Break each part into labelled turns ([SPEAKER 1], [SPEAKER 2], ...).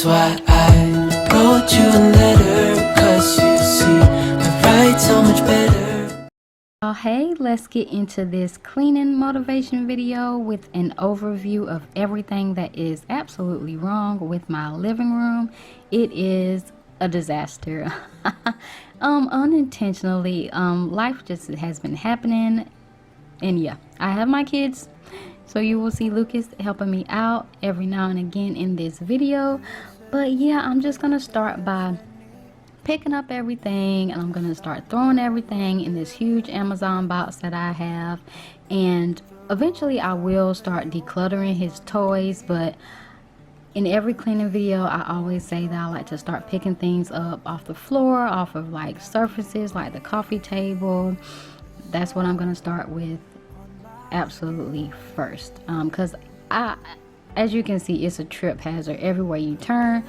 [SPEAKER 1] That's why I wrote you a letter, 'cause you see, I write so much better.
[SPEAKER 2] Hey, let's get into this cleaning motivation video with an overview of everything that is absolutely wrong with my living room. It is a disaster. Unintentionally, life just has been happening, and yeah, I have my kids, so you will see Lucas helping me out every now and again in this video. But yeah, I'm just gonna start by picking up everything, and I'm gonna start throwing everything in this huge Amazon box that I have, and eventually I will start decluttering his toys. But in every cleaning video, I always say that I like to start picking things up off the floor, off of like surfaces like the coffee table. That's what I'm gonna start with absolutely first, because as you can see, it's a trip hazard everywhere you turn.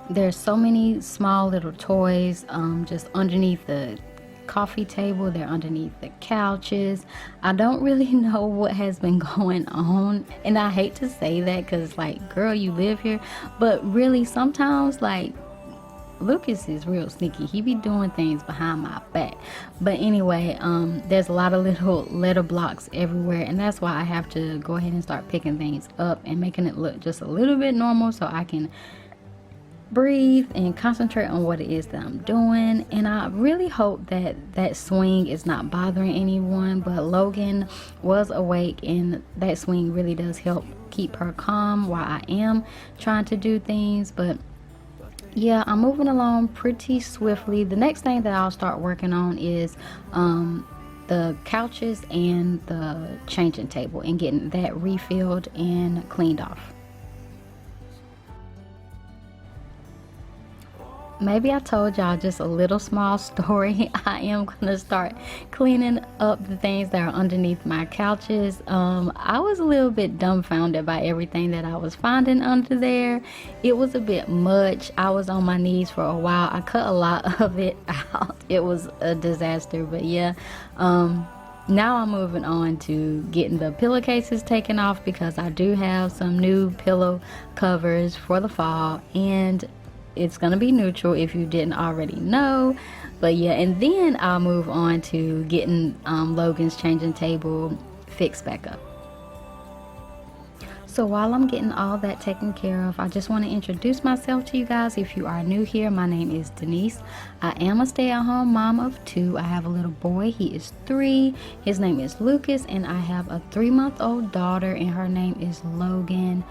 [SPEAKER 2] There's so many small little toys just underneath the coffee table. They're underneath the couches. I don't really know what has been going on, and I hate to say that because, like, girl, you live here, but really sometimes, like, Lucas is real sneaky. He be doing things behind my back. But anyway, there's a lot of little letter blocks everywhere, and that's why I have to go ahead and start picking things up and making it look just a little bit normal so I can breathe and concentrate on what it is that I'm doing. And I really hope that that swing is not bothering anyone, but Logan was awake, and that swing really does help keep her calm while I am trying to do things. But yeah, I'm moving along pretty swiftly. The next thing that I'll start working on is the couches and the changing table, and getting that refilled and cleaned off. Maybe I told y'all just a little small story. I am gonna start cleaning up the things that are underneath my couches. I was a little bit dumbfounded by everything that I was finding under there. It was a bit much. I was on my knees for a while. I cut a lot of it out. It was a disaster, but yeah. Now I'm moving on to getting the pillowcases taken off, because I do have some new pillow covers for the fall, and it's gonna be neutral if you didn't already know. But yeah, and then I'll move on to getting Logan's changing table fixed back up. So while I'm getting all that taken care of, I just want to introduce myself to you guys. If you are new here, my name is Denise. I am a stay-at-home mom of 2. I have a little boy. He is 3. His name is Lucas, and I have a 3-month-old daughter, and her name is Logan.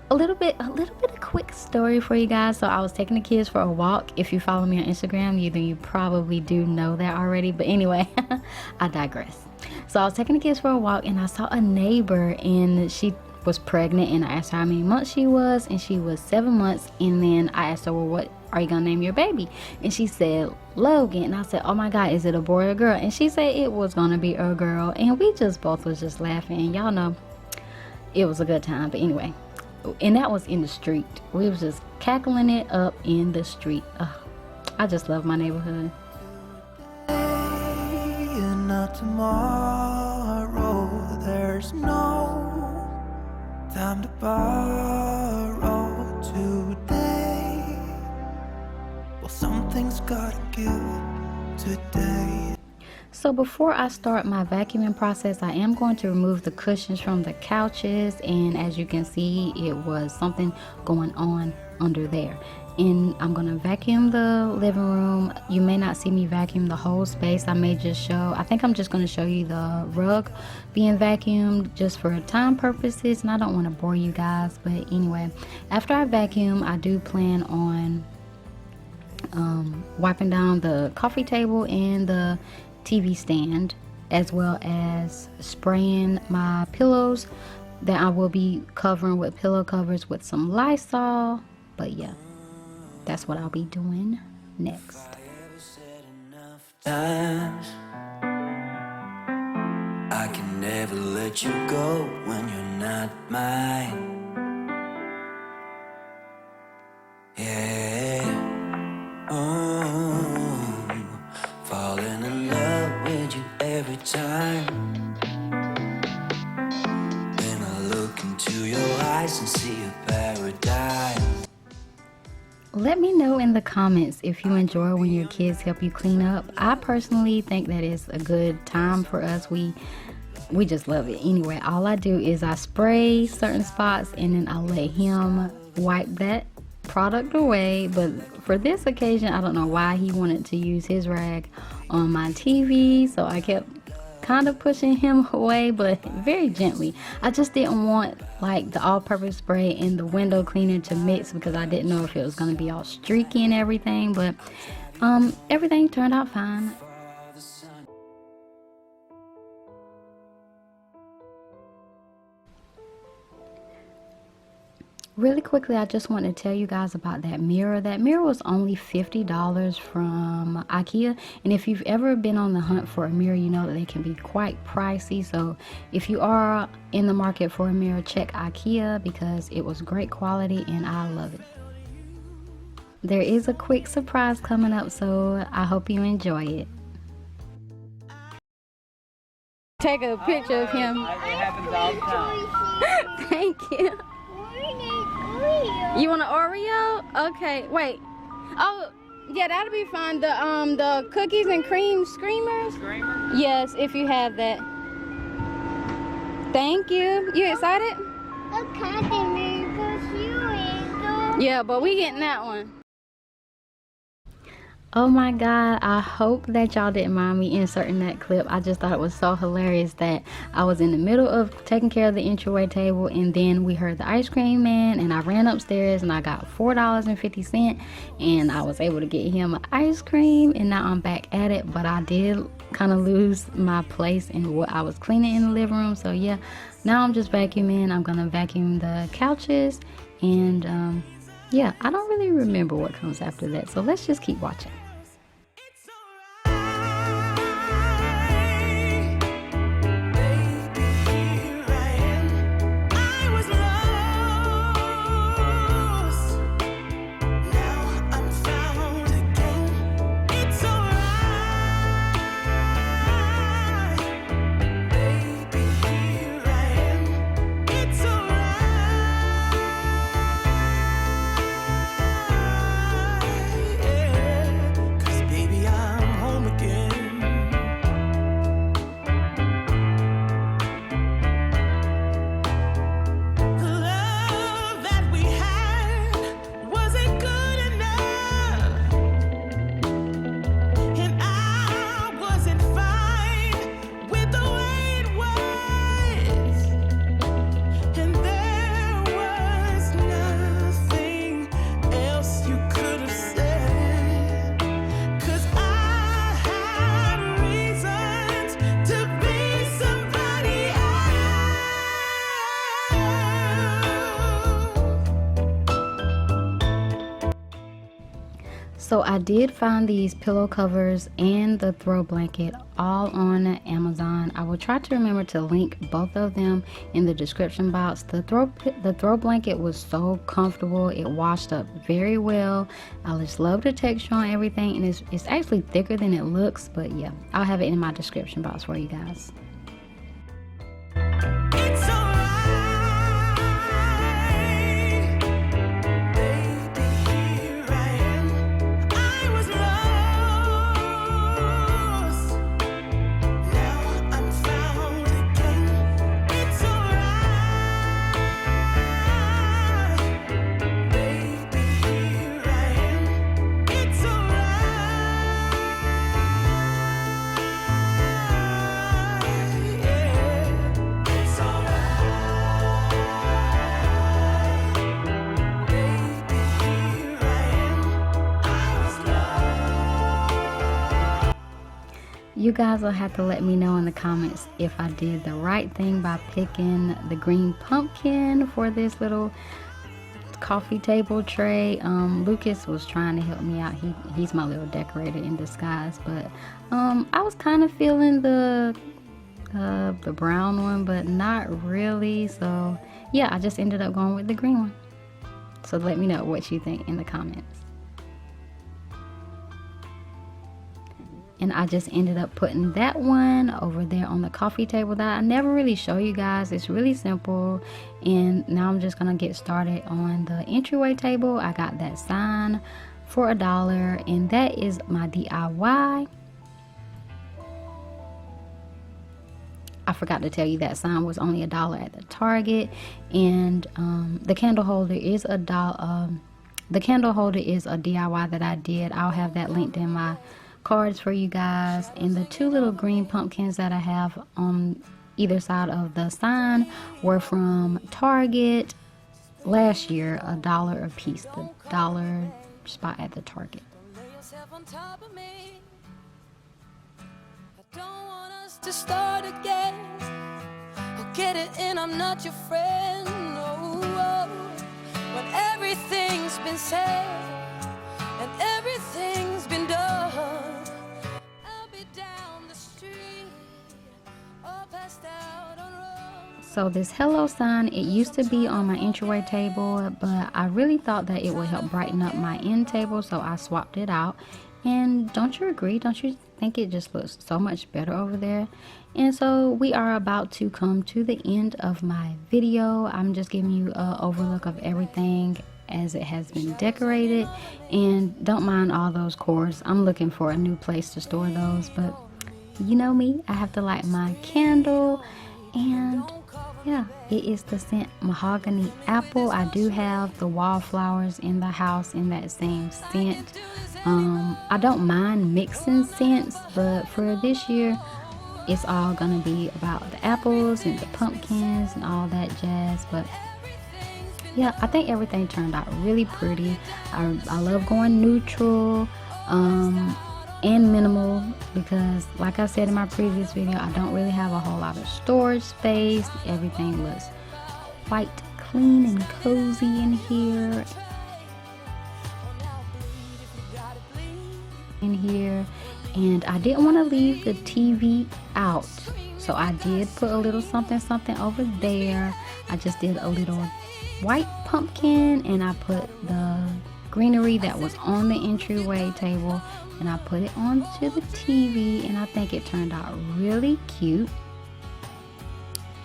[SPEAKER 2] A little bit of quick story for you guys. So I was taking the kids for a walk. If you follow me on Instagram, you probably do know that already, but anyway, I digress. So I was taking the kids for a walk, and I saw a neighbor, and she was pregnant, and I asked her how many months she was, and she was 7 months. And then I asked her, well, what are you gonna name your baby? And she said Logan. And I said, oh my god, is it a boy or a girl? And she said it was gonna be a girl, and we just both was just laughing, and y'all know it was a good time. But anyway, and that was in the street. We was just cackling it up in the street. I just love my neighborhood.
[SPEAKER 1] And not tomorrow, there's no time to borrow today. Well, something's gotta give today.
[SPEAKER 2] So before I start my vacuuming process, I am going to remove the cushions from the couches, and as you can see, it was something going on under there. And I'm going to vacuum the living room. You may not see me vacuum the whole space. I may just show, I think I'm just going to show you the rug being vacuumed just for time purposes, and I don't want to bore you guys. But anyway, after I vacuum, I do plan on wiping down the coffee table and the TV stand, as well as spraying my pillows that I will be covering with pillow covers with some Lysol. But yeah, that's what I'll be doing next.
[SPEAKER 1] I can never let you go when you're not mine. Yeah. Falling in love with you every time. When I look into your eyes and see a paradise. or die.
[SPEAKER 2] Let me know in the comments if you enjoy when your kids help you clean up. I personally think that is a good time for us. We just love it. Anyway, all I do is I spray certain spots and then I let him wipe that product away. But for this occasion, I don't know why he wanted to use his rag on my TV, so I kept kind of pushing him away, but very gently. I just didn't want like the all-purpose spray and the window cleaner to mix because I didn't know if it was going to be all streaky and everything. But everything turned out fine. Really quickly, I just want to tell you guys about that mirror. That mirror was only $50 from IKEA. And if you've ever been on the hunt for a mirror, you know that they can be quite pricey. So if you are in the market for a mirror, check IKEA because it was great quality and I love it. There is a quick surprise coming up, so I hope you enjoy it. Take a picture of him.
[SPEAKER 3] It happens all the time.
[SPEAKER 2] Thank you. You want an Oreo? Okay, wait. Oh, yeah, that'll be fine. The cookies and cream screamers? Yes, if you have that. Thank you. You excited? Yeah, but we getting that one. Oh my god, I hope that y'all didn't mind me inserting that clip. I just thought it was so hilarious that I was in the middle of taking care of the entryway table and then we heard the ice cream man and I ran upstairs and I got $4.50 and I was able to get him an ice cream and now I'm back at it. But I did kind of lose my place in what I was cleaning in the living room. So yeah, now I'm just vacuuming. I'm gonna vacuum the couches and yeah, I don't really remember what comes after that. So let's just keep watching. So I did find these pillow covers and the throw blanket all on Amazon. I will try to remember to link both of them in the description box. The throw blanket was so comfortable. It washed up very well. I just love the texture on everything, and it's actually thicker than it looks. But yeah, I'll have it in my description box for you guys. You guys will have to let me know in the comments if I did the right thing by picking the green pumpkin for this little coffee table tray. Lucas was trying to help me out. He's my little decorator in disguise, but I was kind of feeling the brown one, but not really. So yeah, I just ended up going with the green one. So let me know what you think in the comments. and I just ended up putting that one over there on the coffee table that I never really show you guys. It's really simple. And now I'm just gonna get started on the entryway table. I got that sign for $1, and that is my DIY. I forgot to tell you that sign was only $1 at the Target, and the candle holder is $1. The candle holder is a DIY that I did. I'll have that linked in my cards for you guys. And the 2 little green pumpkins that I have on either side of the sign were from Target last year, $1 a piece. The dollar spot at the Target.
[SPEAKER 1] To start again, I'll get it in, I'm not your friend. Oh, when everything's been said and everything's been done, I'll be down the street, all passed out on road.
[SPEAKER 2] So this hello sign, it used to be on my entryway table, but I really thought that it would help brighten up my end table, so I swapped it out. And don't you agree? Don't you think it just looks so much better over there? And so we are about to come to the end of my video. I'm just giving you an overlook of everything as it has been decorated. And don't mind all those cords. I'm looking for a new place to store those. But you know me, I have to light my candle. And yeah, it is the scent Mahogany Apple. I do have the wallflowers in the house in that same scent. I don't mind mixing scents, but for this year it's all gonna be about the apples and the pumpkins and all that jazz. But yeah, I think everything turned out really pretty. I love going neutral and minimal, because like I said in my previous video, I don't really have a whole lot of storage space. Everything looks quite clean and cozy in here. And I didn't want to leave the TV out, so I did put a little something over there. I just did a little white pumpkin, and I put the greenery that was on the entryway table, and I put it onto the TV, and I think it turned out really cute.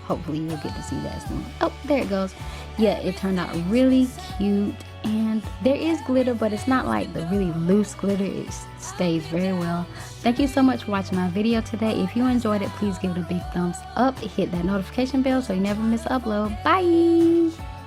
[SPEAKER 2] Hopefully you'll get to see that soon. Oh, there it goes. Yeah, it turned out really cute. And there is glitter, but it's not like the really loose glitter. It stays very well. Thank you so much for watching my video today. If you enjoyed it, please give it a big thumbs up. Hit that notification bell so you never miss an upload. Bye!